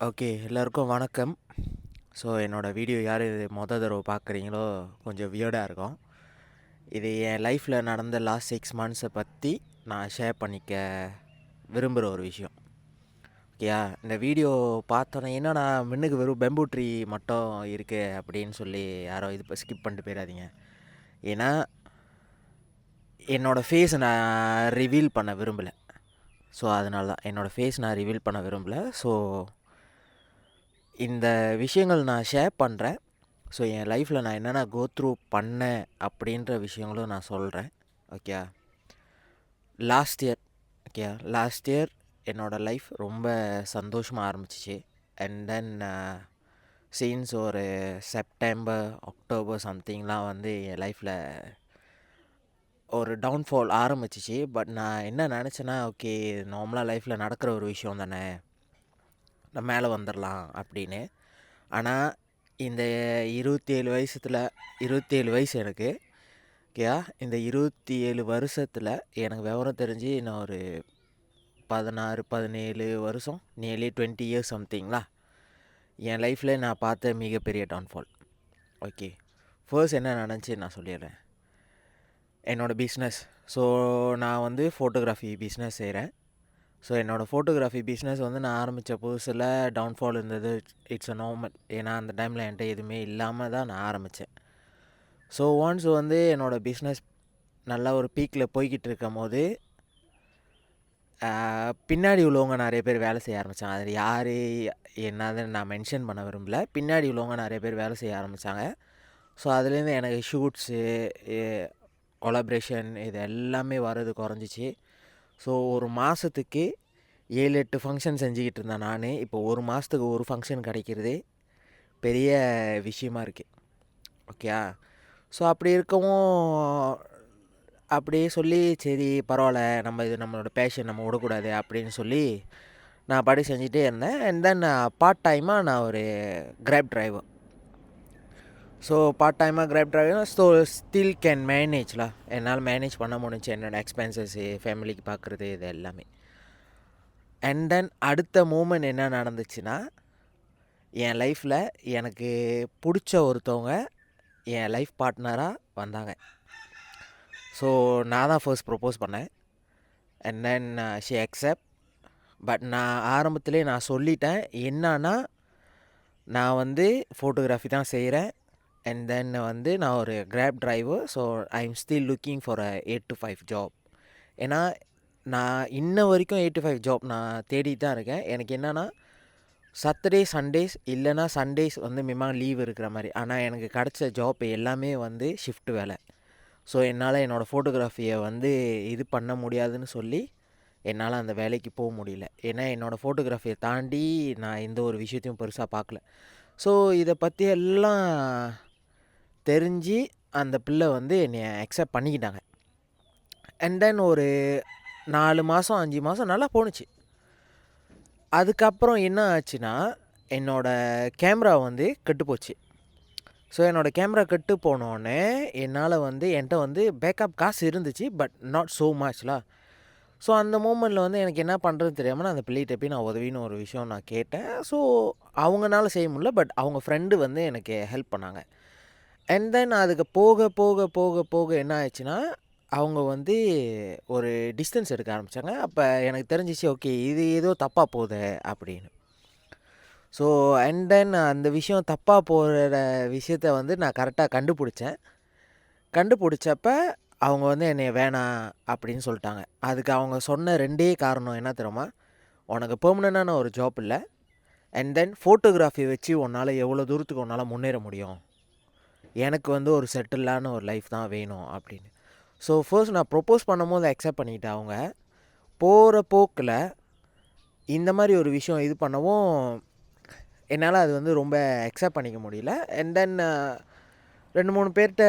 Okay, எல்லாருக்கும் வணக்கம். So என்னோடய வீடியோ யார் இது தடவை பார்க்குறீங்களோ கொஞ்சம் வியர்டாக இருக்கும். இது என் லைஃப்பில் நடந்த லாஸ்ட் 6 மந்த்ஸை பற்றி நான் ஷேர் பண்ணிக்க விரும்புகிற ஒரு விஷயம். ஓகேயா, இந்த வீடியோ பார்த்தோன்னே என்னடா மின்னுக்கு வெறும் பெம்பு ட்ரீ மட்டும் இருக்குது அப்படின்னு சொல்லி யாரோ இது இப்போ ஸ்கிப் பண்ணிட்டு போயிடாதீங்க. ஏன்னா என்னோடய ஃபேஸை நான் ரிவீல் பண்ண விரும்பலை. ஸோ அதனால தான் என்னோடய ஃபேஸ் நான் ரிவீல் பண்ண விரும்பலை. ஸோ இந்த விஷயங்கள் நான் ஷேர் பண்ணுறேன். ஸோ என் லைஃப்பில் நான் என்னென்ன கோ த்ரூ பண்ணேன் அப்படின்ற விஷயங்களும் நான் சொல்கிறேன். ஓகே, லாஸ்ட் இயர் என்னோடய லைஃப் ரொம்ப சந்தோஷமாக ஆரம்பிச்சிச்சு. அண்ட் தென் சீன்ஸ் ஒரு செப்டம்பர் அக்டோபர் சம்திங்லாம் வந்து என் லைஃப்பில் ஒரு டவுன்ஃபால் ஆரம்பிச்சிச்சு. பட் நான் என்ன நினச்சேன்னா, ஓகே நார்மலாக லைஃப்பில் நடக்கிற ஒரு விஷயம் தானே, நம்ம மேலே வந்துடலாம் அப்படின்னு. ஆனால் இந்த 27 வயசு எனக்கு. ஓகேயா, இந்த 27 வருஷத்தில் எனக்கு விவரம் தெரிஞ்சு நான் ஒரு 17 வருஷம், நியர்லி 20 இயர்ஸ் சம்திங்களா, என் லைஃப்பில் நான் பார்த்த மிகப்பெரிய டவுன்ஃபால். ஓகே, ஃபர்ஸ்ட் என்ன நடந்துச்சு நான் சொல்லிடுறேன். என்னோடய பிஸ்னஸ். ஸோ நான் வந்து ஃபோட்டோகிராஃபி பிஸ்னஸ் செய்கிறேன். ஸோ என்னோடய ஃபோட்டோகிராஃபி பிஸ்னஸ் வந்து நான் ஆரம்பித்த புதுசில் டவுன்ஃபால் இருந்தது. It's a normal. ஏன்னா அந்த டைமில் என்கிட்ட எதுவுமே இல்லாமல் தான் நான் ஆரம்பித்தேன். ஸோ ஒன்ஸ் வந்து என்னோடய பிஸ்னஸ் நல்லா ஒரு பீக்கில் போய்கிட்டு இருக்கும் போது பின்னாடி உள்ளவங்க நிறைய பேர் வேலை செய்ய ஆரம்பித்தாங்க. அது யார் என்னதுன்னு நான் மென்ஷன் பண்ண விரும்பல. பின்னாடி உள்ளவங்க நிறைய பேர் வேலை செய்ய ஆரம்பித்தாங்க. ஸோ அதுலேருந்து எனக்கு ஷூட்ஸு, கொலாப்ரேஷன் இது எல்லாமே வர்றது குறைஞ்சிச்சு. ஸோ ஒரு மாதத்துக்கு 7-8 ஃபங்க்ஷன் செஞ்சுக்கிட்டு இருந்தேன் நான். இப்போ ஒரு மாதத்துக்கு ஒரு ஃபங்க்ஷன் கிடைக்கிறதே பெரிய விஷயமா இருக்குது. ஓகேயா, ஸோ அப்படி இருக்கவும் அப்படியே சொல்லி சரி பரவாயில்ல, நம்ம இது நம்மளோட பேஷன், நம்ம விடக்கூடாது அப்படின்னு சொல்லி நான் பாடி செஞ்சுட்டே இருந்தேன். அண்ட் தென் பார்ட் டைமாக நான் ஒரு கிராப் டிரைவர். ஸோ பார்ட் டைமாக grab driver so still can மேனேஜ்லாம். என்னால் மேனேஜ் பண்ண முடிஞ்சு என்னோடய எக்ஸ்பென்சஸ்ஸு, ஃபேமிலிக்கு பார்க்குறது இது எல்லாமே. அண்ட் தென் அடுத்த மூமெண்ட் என்ன நடந்துச்சுன்னா, என் லைஃப்பில் எனக்கு பிடிச்ச ஒருத்தவங்க என் லைஃப் பார்ட்னராக வந்தாங்க. ஸோ நான் தான் ஃபர்ஸ்ட் ப்ரொப்போஸ் பண்ணேன். And then she accept. But நான் ஆரம்பத்துலேயே நான் சொல்லிட்டேன், என்னன்னா நான் வந்து ஃபோட்டோகிராஃபி தான் செய்கிறேன். அண்ட் தென் வந்து நான் ஒரு graph driver. So I am still looking for a 8 to 5 job. ஏன்னா நான் இன்ன வரைக்கும் 8 to 5 ஜாப் நான் தேடிட்டு தான் இருக்கேன். எனக்கு என்னென்னா சாட்டர்டே சண்டேஸ் இல்லைனா சண்டேஸ் வந்து மினிமம் லீவ் இருக்கிற மாதிரி. ஆனால் எனக்கு கிடச்ச ஜாப் எல்லாமே வந்து ஷிஃப்ட் வேலை. ஸோ என்னால் என்னோடய ஃபோட்டோகிராஃபியை வந்து இது பண்ண முடியாதுன்னு சொல்லி என்னால் அந்த வேலைக்கு போக முடியல. ஏன்னா என்னோடய ஃபோட்டோகிராஃபியை தாண்டி நான் எந்த ஒரு விஷயத்தையும் பெருசாக பார்க்கல. ஸோ இதை பற்றி எல்லாம் தெரிஞ்சு அந்த பிள்ளை வந்து என்னை அக்செப்ட் பண்ணிக்கிட்டாங்க. அண்ட் தென் ஒரு 4 மாதம் 5 மாதம் நல்லா போணுச்சு. அதுக்கப்புறம் என்ன ஆச்சுன்னா, என்னோடய கேமரா வந்து கெட்டு போச்சு. ஸோ என்னோடய கேமரா கெட்டு போனோடனே என்னால் வந்து என்கிட்ட வந்து பேக்கப் காசு இருந்துச்சு. பட் நாட் ஸோ மச்லாம். ஸோ அந்த மூமெண்ட்டில் வந்து எனக்கு என்ன பண்ணுறதுன்னு தெரியாமல் நான் அந்த பிள்ளைகிட்ட போய் நான் உதவின்னு ஒரு விஷயம் நான் கேட்டேன். ஸோ அவங்கனால செய்ய முடியல. பட் அவங்க ஃப்ரெண்டு வந்து எனக்கு ஹெல்ப் பண்ணாங்க. அண்ட் தென் அதுக்கு போக போக போக போக என்ன ஆயிடுச்சுன்னா, அவங்க வந்து ஒரு டிஸ்டன்ஸ் எடுக்க ஆரம்பித்தாங்க. அப்போ எனக்கு தெரிஞ்சிச்சு, ஓகே இது ஏதோ தப்பாக போகுது அப்படின்னு. ஸோ அண்ட் தென் அந்த விஷயம் தப்பாக போகிற விஷயத்த வந்து நான் கரெக்டாக கண்டுபிடிச்சேன். கண்டுபிடிச்சப்ப அவங்க வந்து என்னை வேணாம் அப்படின்னு சொல்லிட்டாங்க. அதுக்கு அவங்க சொன்ன 2 காரணம் என்ன தெரியுமா? உனக்கு பெர்மனண்டான ஒரு ஜாப் இல்லை. அண்ட் தென் ஃபோட்டோகிராஃபி வச்சு உன்னால் எவ்வளோ தூரத்துக்கு உன்னால் முன்னேற முடியும். எனக்கு வந்து ஒரு செட்டிலான ஒரு லைஃப் தான் வேணும் அப்படின்னு. ஸோ ஃபர்ஸ்ட் நான் ப்ரொப்போஸ் பண்ணும்போது அக்செப்ட் பண்ணிக்கிட்டேன் அவங்க. போகிற போக்கில் இந்த மாதிரி ஒரு விஷயம் இது பண்ணவும் என்னால் அது வந்து ரொம்ப அக்செப்ட் பண்ணிக்க முடியல. அண்ட் தென் 2-3 பேர்கிட்ட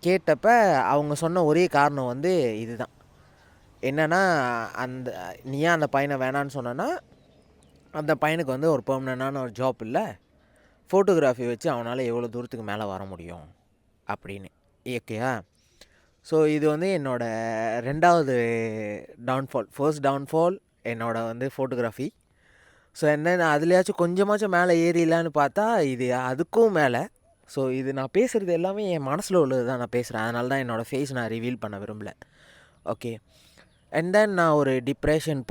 கேட்டப்ப அவங்க சொன்ன ஒரே காரணம் வந்து இதுதான். என்னென்னா, அந்த நீ ஏன் அந்த பையனை வேணான்னு சொன்னேன்னா, அந்த பையனுக்கு வந்து ஒரு பெர்மனண்டான ஒரு ஜாப் இல்லை. ஃபோட்டோகிராஃபி வச்சு அவனால் எவ்வளோ தூரத்துக்கு மேலே வர முடியும் அப்படின்னு. ஓகேயா, ஸோ இது வந்து என்னோடய 2வது டவுன்ஃபால். ஃபர்ஸ்ட் டவுன்ஃபால் என்னோடய வந்து ஃபோட்டோகிராஃபி. ஸோ என்ன அதுலேயாச்சும் கொஞ்சமாச்சும் மேலே ஏறிடலான்னு பார்த்தா இது அதுக்கும் மேலே. ஸோ இது நான் பேசுகிறது எல்லாமே என் மனசில் உள்ளது தான் நான் பேசுகிறேன். அதனால தான் என்னோடய ஃபேஸ் நான் ரிவீல் பண்ண விரும்பல. ஓகே. அண்ட் தென் நான் ஒரு டிப்ரெஷன்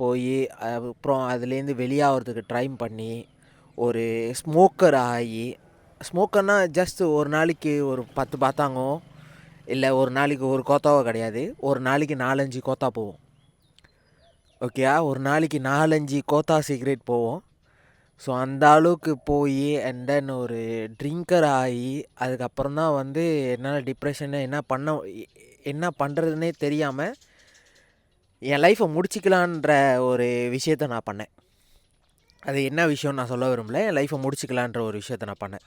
போய் அப்புறம் அதுலேருந்து வெளியாகிறதுக்கு ட்ரை பண்ணி ஒரு ஸ்மோக்கர் ஆகி, ஸ்மோக்கர்னால் ஜஸ்ட் ஒரு நாளைக்கு ஒரு 10 பார்த்தாங்கோ இல்லை ஒரு நாளைக்கு ஒரு கோத்தாவோ கிடையாது, ஒரு நாளைக்கு 4-5 கோத்தா போவோம். ஓகேயா, ஒரு நாளைக்கு 4-5 கோத்தா சிகரெட் போவோம். ஸோ அந்த அளவுக்கு போய் அண்ட் தென் ஒரு ட்ரிங்கர் ஆகி அதுக்கப்புறம் தான் வந்து என்னால் டிப்ரெஷனை என்ன பண்ணுறதுனே தெரியாமல் என் லைஃப்பை முடிச்சிக்கலான்ற ஒரு விஷயத்த நான் பண்ணேன். அது என்ன விஷயம்னு நான் சொல்ல விரும்பல. என் லைஃப்பை முடிச்சிக்கலான்ற ஒரு விஷயத்த நான் பண்ணேன்.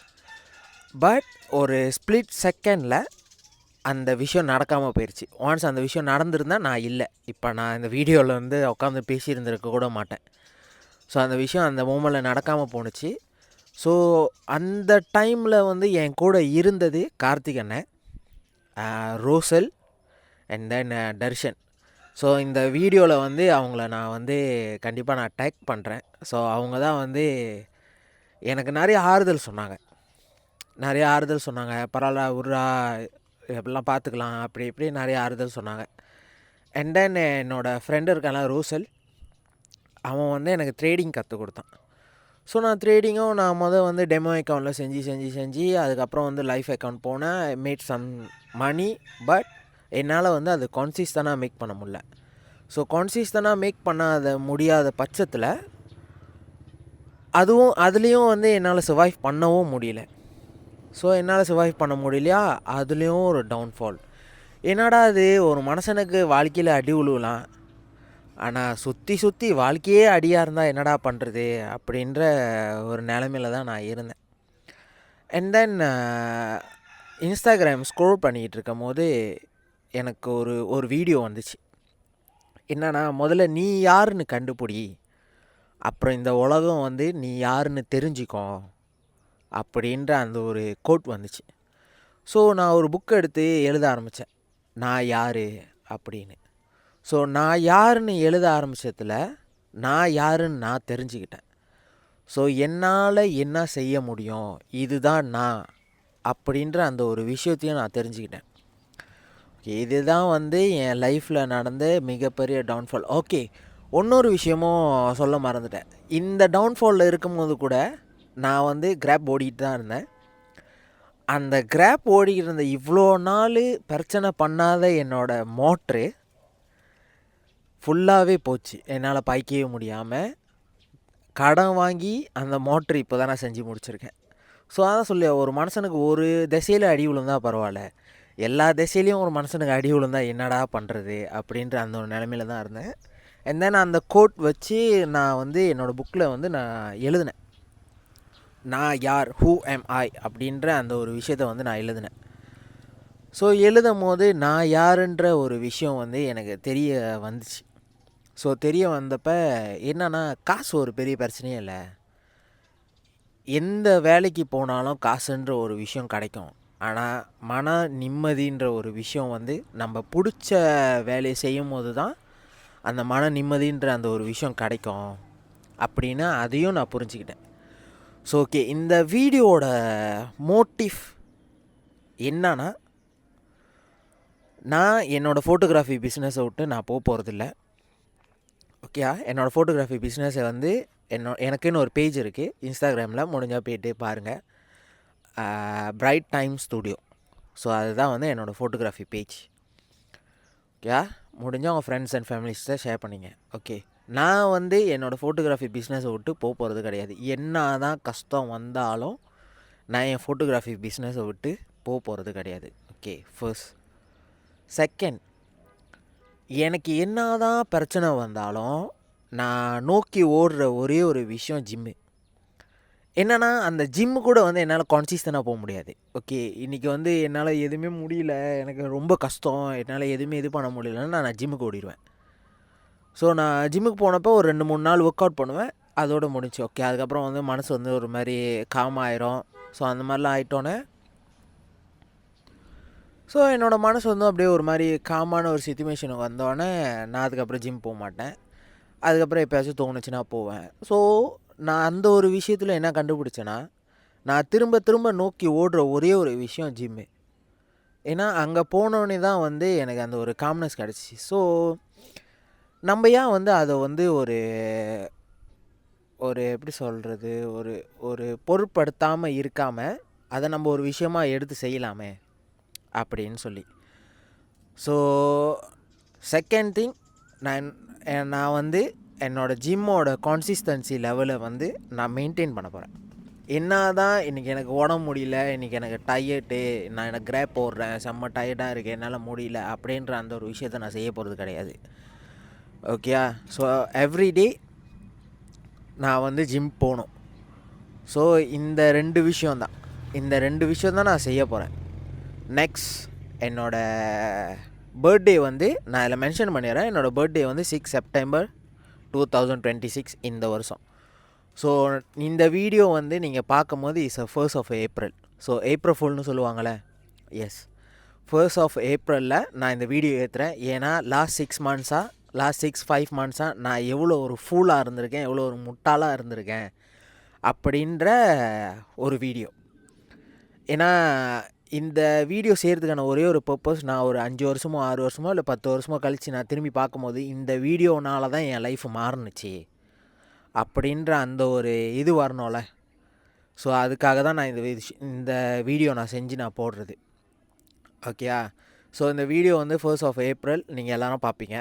பட் ஒரு ஸ்ப்ளிட் செகண்டில் அந்த விஷயம் நடக்காமல் போயிடுச்சு. ஒன்ஸ் அந்த விஷயம் நடந்திருந்தால் நான் இல்லை, இப்போ நான் இந்த வீடியோவில் வந்து உட்காந்து பேசியிருந்திருக்க கூட மாட்டேன். ஸோ அந்த விஷயம் அந்த மூமெண்ட்டில் நடக்காமல் போணுச்சு. ஸோ அந்த டைமில் வந்து என் கூட இருந்தது கார்த்திக் அண்ணன், ரோசல் அண்ட் தென் தர்ஷன். ஸோ இந்த வீடியோவில் வந்து அவங்கள நான் வந்து கண்டிப்பாக நான் டேக் பண்ணுறேன். ஸோ அவங்க தான் வந்து எனக்கு நிறைய ஆறுதல் சொன்னாங்க. பரவாயில்ல உர்ரா, எப்படிலாம் பார்த்துக்கலாம், அப்படி இப்படி நிறைய ஆறுதல் சொன்னாங்க. அண்ட் தென் என்னோடய ஃப்ரெண்டு இருக்கான ரோசல், அவன் வந்து எனக்கு ட்ரேடிங் கற்றுக் கொடுத்தான். ஸோ நான் ட்ரேடிங்கும் நான் வந்து டெமோ அக்கௌண்ட்டில் செஞ்சு அதுக்கப்புறம் வந்து லைஃப் அக்கௌண்ட் போனேன். Made some money. பட் என்னால் வந்து அது கான்சிஸ்டனாக மேக் பண்ண முடியல. ஸோ கான்சிஸ்டனாக மேக் பண்ண முடியாத பட்சத்தில் அதுலேயும் வந்து என்னால் சர்வைவ் பண்ணவும் முடியல. ஸோ என்னால் சர்வைவ் பண்ண முடியலையா, அதுலேயும் ஒரு டவுன்ஃபால். என்னடா அது, ஒரு மனுஷனுக்கு வாழ்க்கையில் அடி விழுவலாம், ஆனால் சுற்றி வாழ்க்கையே அடியாக இருந்தால் என்னடா பண்ணுறது அப்படின்ற ஒரு நிலமையில தான் நான் இருந்தேன். அண்ட் தென் இன்ஸ்டாகிராம் ஸ்க்ரோல் பண்ணிக்கிட்டு இருக்கும் போது எனக்கு ஒரு வீடியோ வந்துச்சு. என்னன்னா, முதல்ல நீ யாருன்னு கண்டுபிடி, அப்புறம் இந்த உலகம் வந்து நீ யாருன்னு தெரிஞ்சுக்கோ அப்படின்ற அந்த ஒரு கோட் வந்துச்சு. ஸோ நான் ஒரு புக் எடுத்து எழுத ஆரம்பித்தேன், நான் யார் அப்படின்னு. ஸோ நான் யாருன்னு எழுத ஆரம்பித்ததில் நான் யாருன்னு நான் தெரிஞ்சுக்கிட்டேன். ஸோ என்னால் என்ன செய்ய முடியும், இதுதான் நான் அப்படின்ற அந்த ஒரு விஷயத்தையும் நான் தெரிஞ்சுக்கிட்டேன். ஓகே, இதுதான் வந்து என் லைஃப்பில் நடந்த மிகப்பெரிய டவுன்ஃபால். ஓகே, இன்னொரு விஷயமும் சொல்ல மறந்துட்டேன். இந்த டவுன்ஃபாலில் இருக்கும்போது கூட நான் வந்து கிராப் ஓடிக்கிட்டு தான் இருந்தேன். அந்த கிராப் ஓடிக்கிட்டு இருந்த இவ்வளோ நாள் பிரச்சனை பண்ணாத என்னோடய மோட்ரு ஃபுல்லாகவே போச்சு. என்னால் பாய்க்கவே முடியாமல் கடன் வாங்கி அந்த மோட்ரு இப்போ தான் நான் செஞ்சு முடிச்சிருக்கேன். ஸோ அதான் சொல்லி, ஒரு மனுஷனுக்கு ஒரு திசையில் அடி விழுந்தால் பரவாயில்ல, எல்லா திசையிலையும் ஒரு மனுஷனுக்கு அடி விழுந்தா என்னடா பண்ணுறது அப்படின்ற அந்த ஒரு நிலமையில தான் இருந்தேன். அண்ட் தென் அந்த கோட் வச்சு நான் வந்து என்னோடய புக்கில் வந்து நான் எழுதினேன், நான் யார், ஹூ எம் ஐ அப்படின்ற அந்த ஒரு விஷயத்தை வந்து நான் எழுதினேன். ஸோ எழுதும் போது நான் யாருன்ற ஒரு விஷயம் வந்து எனக்கு தெரிய வந்துச்சு. ஸோ தெரிய வந்தப்போ என்னன்னா, காசு ஒரு பெரிய பிரச்சனையே இல்லை. எந்த வேலைக்கு போனாலும் காசுன்ற ஒரு விஷயம் கிடைக்கும். ஆனால் மன நிம்மதின்ற ஒரு விஷயம் வந்து நம்ம பிடிச்ச வேலையை செய்யும் போது தான் அந்த மன நிம்மதின்ற அந்த ஒரு விஷயம் கிடைக்கும் அப்படின்னு அதையும் நான் புரிஞ்சுக்கிட்டேன். ஸோ ஓகே, இந்த வீடியோட மோட்டிவ் என்னன்னா, நான் என்னோடய ஃபோட்டோகிராஃபி பிஸ்னஸை விட்டு நான் போகிறதில்ல. ஓகேயா, என்னோடய ஃபோட்டோகிராஃபி பிஸ்னஸை வந்து எனக்குன்னு ஒரு பேஜ் இருக்குது இன்ஸ்டாகிராமில், முடிஞ்சால் போய்ட்டு பாருங்கள், பிரைட் டைம் ஸ்டுடியோ. ஸோ அதுதான் வந்து என்னோடய ஃபோட்டோகிராஃபி பேஜ். ஓகேயா, முடிஞ்சால் உங்கள் ஃப்ரெண்ட்ஸ் அண்ட் ஃபேமிலிஸ்ட்டை ஷேர் பண்ணிங்க. ஓகே, நான் வந்து என்னோடய ஃபோட்டோகிராஃபி பிஸ்னஸை விட்டு போகிறது கிடையாது. என்ன தான் கஷ்டம் வந்தாலும் நான் என் ஃபோட்டோகிராஃபி பிஸ்னஸை விட்டு போகிறது கிடையாது. Okay, first. செகண்ட், எனக்கு என்ன தான் பிரச்சனை வந்தாலும் நான் நோக்கி ஓடுற ஒரே ஒரு விஷயம் ஜிம்மு. என்னென்னா, அந்த ஜிம்மு கூட வந்து என்னால் கான்சிஸ்டனாக போக முடியாது. ஓகே, இன்றைக்கி வந்து என்னால் எதுவுமே முடியல, எனக்கு ரொம்ப கஷ்டம், என்னால் எதுவுமே இது பண்ண முடியலன்னு நான் ஜிம்முக்கு ஓடிடுவேன். ஸோ நான் ஜிம்முக்கு போனப்போ ஒரு 2-3 நாள் ஒர்க் அவுட் பண்ணுவேன், அதோடு முடிஞ்சு. ஓகே, அதுக்கப்புறம் வந்து மனசு வந்து ஒரு மாதிரி காம் ஆயிரும். ஸோ அந்த மாதிரிலாம் ஆகிட்டோன்னே, ஸோ என்னோடய மனசு வந்து அப்படியே ஒரு மாதிரி காமான ஒரு சிச்சுவேஷனுக்கு வந்தோடனே நான் அதுக்கப்புறம் ஜிம் போக மாட்டேன். அதுக்கப்புறம் எப்போயாச்சும் தோணுச்சுன்னா போவேன். ஸோ நான் அந்த ஒரு விஷயத்தில் என்ன கண்டுபிடிச்சேன்னா, நான் திரும்ப திரும்ப நோக்கி ஓடுற ஒரே ஒரு விஷயம் ஜிம்மு. ஏன்னா அங்கே போனோடனே தான் வந்து எனக்கு அந்த ஒரு காம்னஸ் கிடச்சிச்சு. ஸோ நம்ம ஏன் வந்து அதை வந்து ஒரு ஒரு எப்படி சொல்கிறது, ஒரு ஒரு பொருட்படுத்தாமல் இருக்காமல் அதை நம்ம ஒரு விஷயமா எடுத்து செய்யலாமே அப்படின்னு சொல்லி. ஸோ செகண்ட் திங், நான் வந்து என்னோடய ஜிம்மோட கான்சிஸ்டன்சி லெவலை வந்து நான் மெயின்டைன் பண்ண போகிறேன். என்ன தான் இன்றைக்கி எனக்கு உடம்பு முடியல, இன்றைக்கி எனக்கு டயர்டு, நான் எனக்கு கிராப் போடுறேன், செம்ம டயர்டாக இருக்குது, என்னால் முடியல அப்படின்ற அந்த ஒரு விஷயத்தை நான் செய்ய போகிறது கிடையாது. ஓகேயா? ஸோ எவ்ரிடே நான் வந்து ஜிம் போகணும். ஸோ இந்த 2 விஷயந்தான், இந்த 2 விஷயந்தான் நான் செய்ய போகிறேன். நெக்ஸ்ட் என்னோடய பர்த்டே வந்து நான் இதில் மென்ஷன் பண்ணிடுறேன். என்னோடய பர்த்டே வந்து 6 செப்டம்பர் 2026 இந்த வருஷம். ஸோ இந்த வீடியோ வந்து நீங்கள் பார்க்கும்போது is a 1st of April. So April ஃபுல்னு சொல்லுவாங்கள்ல, எஸ் 1st of Aprilல் நான் இந்த வீடியோ ஏற்றுறேன். ஏன்னா லாஸ்ட் 5 மந்த்ஸாக நான் எவ்வளோ ஒரு ஃபூலாக இருந்திருக்கேன், எவ்வளோ ஒரு முட்டாளாக இருந்திருக்கேன் அப்படின்ற ஒரு வீடியோ. ஏன்னா இந்த வீடியோ செய்கிறதுக்கான ஒரே ஒரு பர்பஸ், நான் ஒரு 5 வருஷமோ 6 வருஷமோ இல்லை 10 வருஷமோ கழித்து நான் திரும்பி பார்க்கும்போது இந்த வீடியோனால தான் என் லைஃப் மாறுனுச்சு அப்படின்ற அந்த ஒரு இது வரணும்ல. ஸோ அதுக்காக தான் நான் இந்த வீடியோ நான் செஞ்சு நான் போடுறது. ஓகேயா? ஸோ இந்த வீடியோ வந்து 1st of April நீங்கள் எல்லோரும் பார்ப்பீங்க.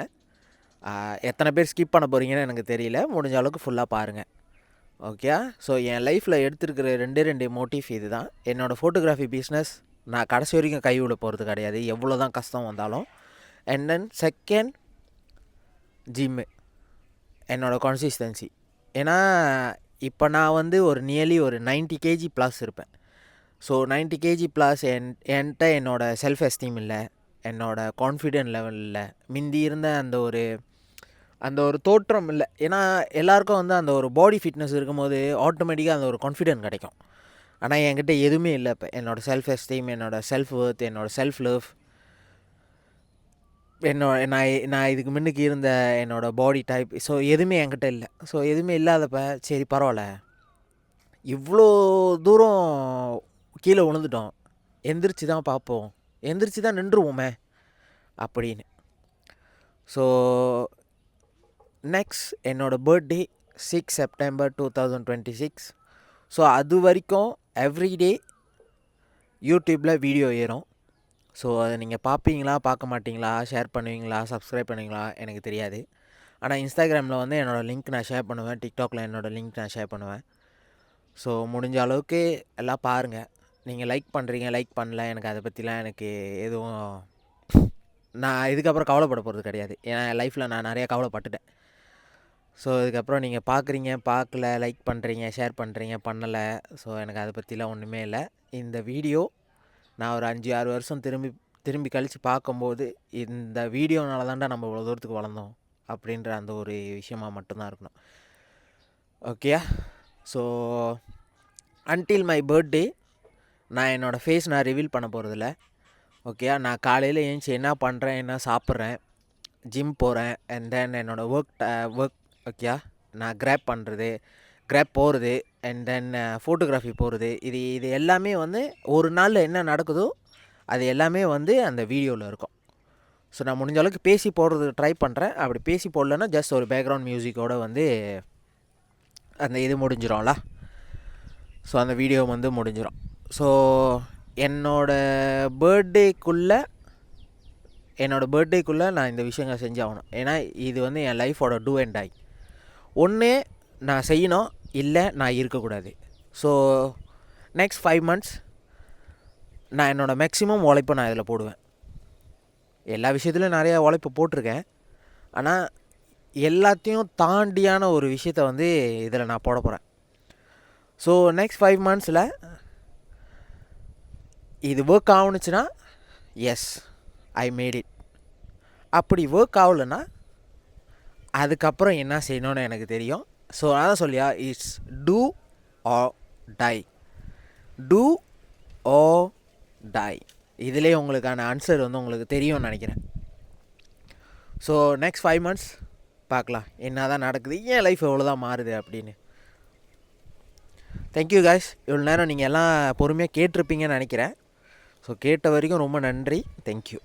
எத்தனை பேர் ஸ்கிப் பண்ண போகிறீங்கன்னு எனக்கு தெரியல, முடிஞ்ச அளவுக்கு ஃபுல்லாக பாருங்கள். ஓகே? ஸோ என் லைஃப்பில் எடுத்துருக்கிற 2 மோட்டிவ் இது தான். என்னோடய ஃபோட்டோகிராஃபி பிஸ்னஸ் நான் கடைசி வரைக்கும் கைவிட போகிறது கிடையாது, எவ்வளோ தான் கஷ்டம் வந்தாலும். அண்ட் தென் செகண்ட் ஜிம்மு, என்னோடய கான்சிஸ்டன்சி. ஏன்னா இப்போ நான் வந்து ஒரு நியர்லி ஒரு 90 kg ப்ளஸ் இருப்பேன். ஸோ 90 kg ப்ளஸ் என்கிட்ட என்னோடய செல்ஃப் எஸ்டீம் இல்லை, என்னோடய கான்ஃபிடென்ட் லெவல் இல்லை, மிந்தி இருந்த அந்த ஒரு தோற்றம் இல்லை. ஏன்னா எல்லாேருக்கும் வந்து அந்த ஒரு பாடி ஃபிட்னஸ் இருக்கும்போது ஆட்டோமேட்டிக்காக அந்த ஒரு கான்ஃபிடென்ட் கிடைக்கும். ஆனால் என்கிட்ட எதுவுமே இல்லை. இப்போ என்னோடய செல்ஃப் எஸ்டீம், என்னோடய செல்ஃப் ஒர்த், என்னோடய செல்ஃப் லவ், நான் இதுக்கு முன்னுக்கு இருந்த என்னோடய பாடி டைப், ஸோ எதுவுமே என்கிட்ட இல்லை. ஸோ எதுவுமே இல்லாதப்ப சரி பரவாயில்ல, இவ்வளோ தூரம் கீழே விழுந்துட்டோம், எந்திரிச்சு தான் பார்ப்போம், எந்திரிச்சு தான் நின்றுவோமே அப்படின்னு. ஸோ நெக்ஸ்ட் என்னோடய பர்த்டே 6 செப்டம்பர் 2026. ஸோ அது வரைக்கும் எவ்ரிடே யூடியூப்பில் வீடியோ ஏறும். ஸோ அதை நீங்கள் பார்ப்பீங்களா பார்க்க மாட்டிங்களா, ஷேர் பண்ணுவீங்களா, சப்ஸ்கிரைப் பண்ணுவீங்களா எனக்கு தெரியாது. ஆனால் இன்ஸ்டாகிராமில் வந்து என்னோடய லிங்க் நான் ஷேர் பண்ணுவேன், டிக்டாக்ல என்னோடய லிங்க் நான் ஷேர் பண்ணுவேன். ஸோ முடிஞ்ச அளவுக்கு எல்லாம் பாருங்கள். நீங்கள் லைக் பண்ணுறீங்க, லைக் பண்ணல, எனக்கு அதை பற்றிலாம் எனக்கு எதுவும், நான் இதுக்கப்புறம் கவலைப்பட போகிறது கிடையாது. ஏன்னா என் லைஃப்பில் நான் நிறையா கவலைப்பட்டுட்டேன். ஸோ இதுக்கப்புறம் நீங்கள் பார்க்குறீங்க, பார்க்கல, லைக் பண்ணுறீங்க, ஷேர் பண்ணுறீங்க, பண்ணலை, ஸோ எனக்கு அதை பற்றிலாம் ஒன்றுமே இல்லை. இந்த வீடியோ நான் ஒரு 5-6 வருஷம் திரும்பி கழித்து பார்க்கும்போது இந்த வீடியோனால தான்டா நம்ம இவ்வளோ தூரத்துக்கு வளர்ந்தோம் அப்படின்ற அந்த ஒரு விஷயமாக மட்டும்தான் இருக்கணும். ஓகேயா? ஸோ அன்டில் மை பர்த்டே நான் என்னோடய ஃபேஸ் நான் ரிவீல் பண்ண போகிறதில்ல. ஓகேயா? நான் காலையில் ஏஞ்சி என்ன பண்ணுறேன், என்ன சாப்பிட்றேன், ஜிம் போகிறேன், அண்ட் தென் என்னோடய ஒர்க் ஓகேயா, நான் கிராப் போகிறது, அண்ட் தென் ஃபோட்டோகிராஃபி போகிறது, இது எல்லாமே வந்து ஒரு நாளில் என்ன நடக்குதோ அது எல்லாமே வந்து அந்த வீடியோவில் இருக்கும். ஸோ நான் முடிஞ்ச அளவுக்கு பேசி போடுறதுக்கு ட்ரை பண்ணுறேன். அப்படி பேசி போடலன்னா ஜஸ்ட் ஒரு பேக்ரவுண்ட் மியூசிக்கோடு வந்து அந்த இது முடிஞ்சிடும்ல. ஸோ அந்த வீடியோ வந்து முடிஞ்சிடும். ஸோ என்னோடய பர்த்டேக்குள்ளே நான் இந்த விஷயங்கள் செஞ்சாகணும். ஏன்னா இது வந்து என் லைஃபோட டூ அண்ட் டை. ஒன்று நான் செய்யணும், இல்லை நான் இருக்கக்கூடாது. ஸோ நெக்ஸ்ட் 5 months நான் என்னோடய மேக்ஸிமம் உழைப்பை நான் இதில் போடுவேன். எல்லா விஷயத்துலையும் நிறையா உழைப்பு போட்டிருக்கேன், ஆனால் எல்லாத்தையும் தாண்டியான ஒரு விஷயத்த வந்து இதில் நான் போட போகிறேன். ஸோ நெக்ஸ்ட் 5 monthsல இது ஒர்க் ஆகுனுச்சுன்னா எஸ், ஐ மேட் இட். அப்படி ஒர்க் ஆகலைன்னா அதுக்கப்புறம் என்ன செய்யணும்னு எனக்கு தெரியும். ஸோ அதான் சொல்லியா, it's do or die. Do or die. இதிலே உங்களுக்கான ஆன்சர் வந்து உங்களுக்கு தெரியும்னு நினைக்கிறேன். ஸோ நெக்ஸ்ட் 5 months பார்க்கலாம் என்ன தான் நடக்குது, ஏன் லைஃப் எவ்வளோ தான் மாறுது அப்படின்னு. Thank you guys. இவ்வளோ நேரம் நீங்கள் எல்லாம் பொறுமையாக கேட்டிருப்பீங்கன்னு நினைக்கிறேன். ஸோ கேட்ட வரைக்கும் ரொம்ப நன்றி. தேங்க்யூ.